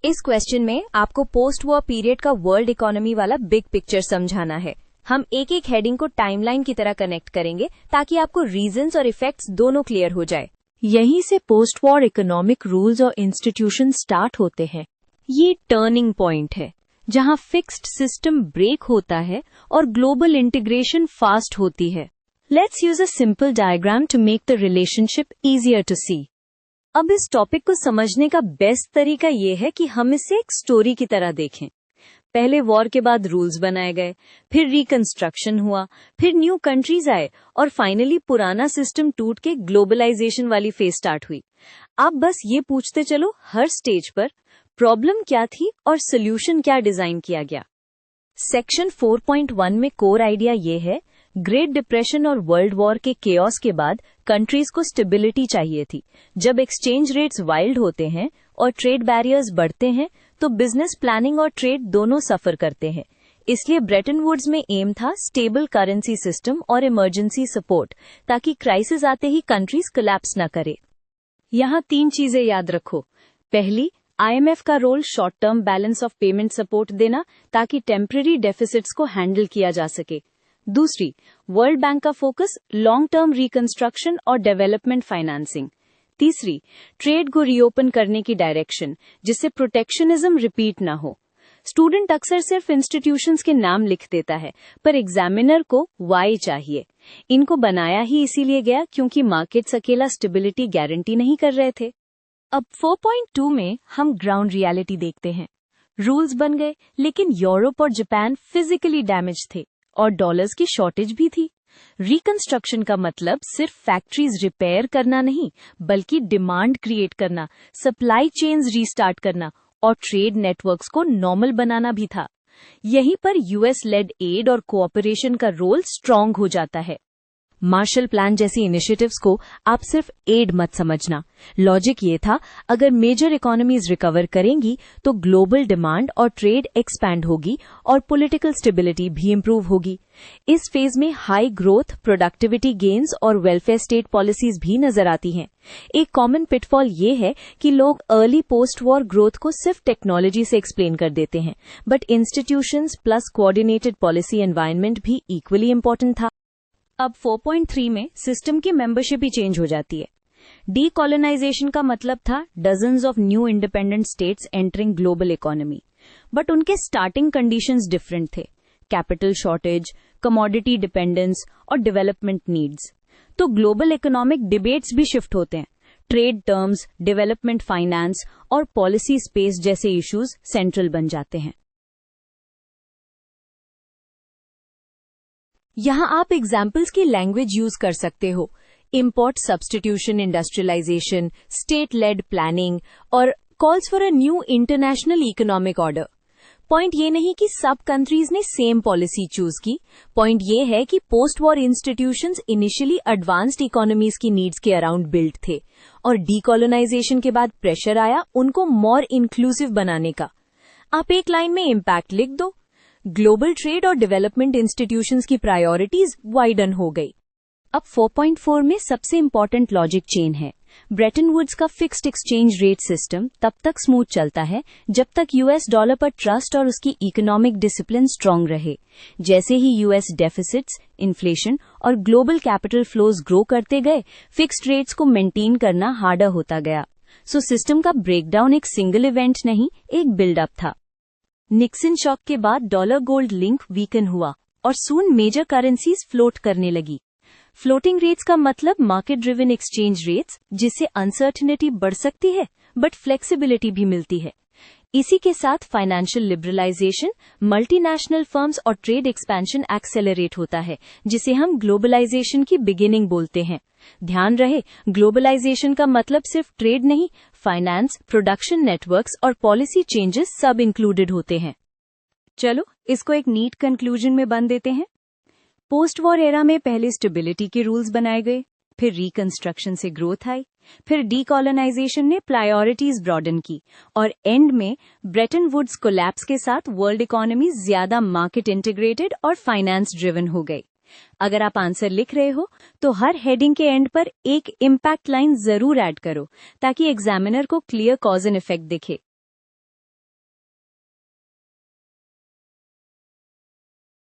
इस क्वेश्चन में आपको पोस्ट वॉर पीरियड का वर्ल्ड इकोनॉमी वाला बिग पिक्चर समझाना है। हम एक एक हेडिंग को टाइमलाइन की तरह कनेक्ट करेंगे ताकि आपको रीजंस और इफेक्ट्स दोनों क्लियर हो जाए। यहीं से पोस्ट वॉर इकोनॉमिक रूल्स और इंस्टीट्यूशन स्टार्ट होते हैं। ये टर्निंग पॉइंट है जहां फिक्स्ड सिस्टम ब्रेक होता है और ग्लोबल इंटीग्रेशन फास्ट होती है। Let's use a simple diagram to make the relationship easier to see. अब इस टॉपिक को समझने का बेस्ट तरीका ये है कि हम इसे एक स्टोरी की तरह देखें। पहले वॉर के बाद रूल्स बनाए गए, फिर रिकंस्ट्रक्शन हुआ, फिर न्यू कंट्रीज आए और फाइनली पुराना सिस्टम टूट के ग्लोबलाइजेशन वाली फेज स्टार्ट हुई। आप बस ये पूछते चलो हर स्टेज पर प्रॉब्लम क्या थी और सोल्यूशन क्या डिजाइन किया गया। सेक्शन 4.1 में कोर आइडिया ये है, ग्रेट डिप्रेशन और वर्ल्ड वॉर के केओस के बाद कंट्रीज को स्टेबिलिटी चाहिए थी। जब एक्सचेंज रेट्स वाइल्ड होते हैं और ट्रेड बैरियर्स बढ़ते हैं तो बिजनेस प्लानिंग और ट्रेड दोनों सफर करते हैं। इसलिए ब्रेटन वुड्स में एम था स्टेबल करेंसी सिस्टम और इमरजेंसी सपोर्ट, ताकि क्राइसिस आते ही कंट्रीज कोलैप्स न करे। यहाँ 3 चीजें याद रखो। पहली, आईएमएफ का role short term balance of payment support देना ताकि टेम्पररी डेफिसिट्स को हैंडल किया जा सके। दूसरी, वर्ल्ड बैंक का फोकस लॉन्ग टर्म रिकंस्ट्रक्शन और डेवलपमेंट फाइनेंसिंग। तीसरी, ट्रेड को रीओपन करने की डायरेक्शन जिससे प्रोटेक्शनिज्म रिपीट ना हो। स्टूडेंट अक्सर सिर्फ इंस्टीट्यूशंस के नाम लिख देता है, पर एग्जामिनर को वाई चाहिए। इनको बनाया ही इसीलिए गया क्योंकि मार्केट्स अकेला स्टेबिलिटी गारंटी नहीं कर रहे थे। अब 4.2 में हम ग्राउंड रियलिटी देखते हैं। रूल्स बन गए, लेकिन यूरोप और जापान फिजिकली डैमेज थे और डॉलर्स की शॉर्टेज भी थी। रिकंस्ट्रक्शन का मतलब सिर्फ फैक्ट्रीज रिपेयर करना नहीं, बल्कि डिमांड क्रिएट करना, सप्लाई चेन्स रीस्टार्ट करना और ट्रेड नेटवर्क्स को नॉर्मल बनाना भी था। यहीं पर यूएस लेड एड और कोऑपरेशन का रोल स्ट्रांग हो जाता है। मार्शल प्लान जैसी इनिशिएटिव्स को आप सिर्फ एड मत समझना। लॉजिक ये था, अगर मेजर इकोनॉमीज रिकवर करेंगी तो ग्लोबल डिमांड और ट्रेड एक्सपैंड होगी और पॉलिटिकल स्टेबिलिटी भी इंप्रूव होगी। इस फेज में हाई ग्रोथ, प्रोडक्टिविटी गेन्स और वेलफेयर स्टेट पॉलिसीज भी नजर आती हैं। एक कॉमन पिटफॉल ये है कि लोग अर्ली पोस्ट वॉर ग्रोथ को सिर्फ टेक्नोलॉजी से एक्सप्लेन कर देते हैं, but institutions plus coordinated policy environment भी इक्वली इंपॉर्टेंट था। अब 4.3 में सिस्टम की मेंबरशिप ही चेंज हो जाती है। डीकोलोनाइजेशन का मतलब था dozens of new independent states entering global economy, but उनके स्टार्टिंग कंडीशंस डिफरेंट थे। कैपिटल शॉर्टेज, कमोडिटी डिपेंडेंस और डेवलपमेंट नीड्स। तो ग्लोबल इकोनॉमिक डिबेट्स भी शिफ्ट होते हैं। ट्रेड टर्म्स, डेवलपमेंट फाइनेंस और पॉलिसी स्पेस जैसे इश्यूज सेंट्रल बन जाते हैं। यहाँ आप एग्जाम्पल्स की लैंग्वेज यूज कर सकते हो। Import substitution, industrialisation, state led planning और calls for a new international economic order. Point ये नहीं कि सब कंट्रीज ने सेम पॉलिसी चूज की। पॉइंट ये है कि post war institutions initially advanced economies की नीड्स के अराउंड बिल्ड थे और डीकोलोनाइजेशन के बाद प्रेशर आया उनको मोर इंक्लूसिव बनाने का। आप एक लाइन में इम्पैक्ट लिख दो, ग्लोबल ट्रेड और डेवलपमेंट इंस्टीट्यूशंस की प्रायोरिटीज वाइडन हो गई। अब 4.4 में सबसे इंपॉर्टेंट लॉजिक चेन है। ब्रेटन वुड्स का फिक्स्ड एक्सचेंज रेट सिस्टम तब तक स्मूथ चलता है जब तक यूएस डॉलर पर ट्रस्ट और उसकी इकोनॉमिक डिसिप्लिन स्ट्रांग रहे। जैसे ही यूएस डेफिसिट्स, इन्फ्लेशन और ग्लोबल कैपिटल फ्लोज ग्रो करते गए, फिक्स्ड रेट्स को मेंटेन करना हार्डर होता गया। सो सिस्टम का ब्रेकडाउन एक सिंगल इवेंट नहीं, एक बिल्डअप था। निक्सन शॉक के बाद डॉलर गोल्ड लिंक वीकन हुआ और सून मेजर करेंसीज फ्लोट करने लगी। फ्लोटिंग रेट्स का मतलब मार्केट ड्रिवन एक्सचेंज रेट्स, जिससे अनसर्टेनिटी बढ़ सकती है बट फ्लेक्सिबिलिटी भी मिलती है। इसी के साथ फाइनेंशियल लिबरलाइजेशन, मल्टीनेशनल फर्म्स और ट्रेड एक्सपेंशन एक्सेलरेट होता है, जिसे हम ग्लोबलाइजेशन की बिगिनिंग बोलते हैं। ध्यान रहे, ग्लोबलाइजेशन का मतलब सिर्फ ट्रेड नहीं, फाइनेंस, प्रोडक्शन नेटवर्क्स और पॉलिसी चेंजेस सब इंक्लूडेड होते हैं। चलो इसको एक नीट कंक्लूजन में बंद देते हैं। पोस्ट वॉर एरा में पहले स्टेबिलिटी के रूल्स बनाए गए, फिर रिकंस्ट्रक्शन से ग्रोथ आई, फिर डीकोलोनाइजेशन ने प्रायोरिटीज ब्रॉडन की और एंड में ब्रेटन वुड्स कोलैप्स के साथ वर्ल्ड इकोनॉमी ज्यादा मार्केट इंटीग्रेटेड और फाइनेंस ड्रिवन हो गई। अगर आप आंसर लिख रहे हो तो हर हेडिंग के एंड पर एक इम्पैक्ट लाइन जरूर ऐड करो ताकि एग्जामिनर को क्लियर कॉज एंड इफेक्ट दिखे।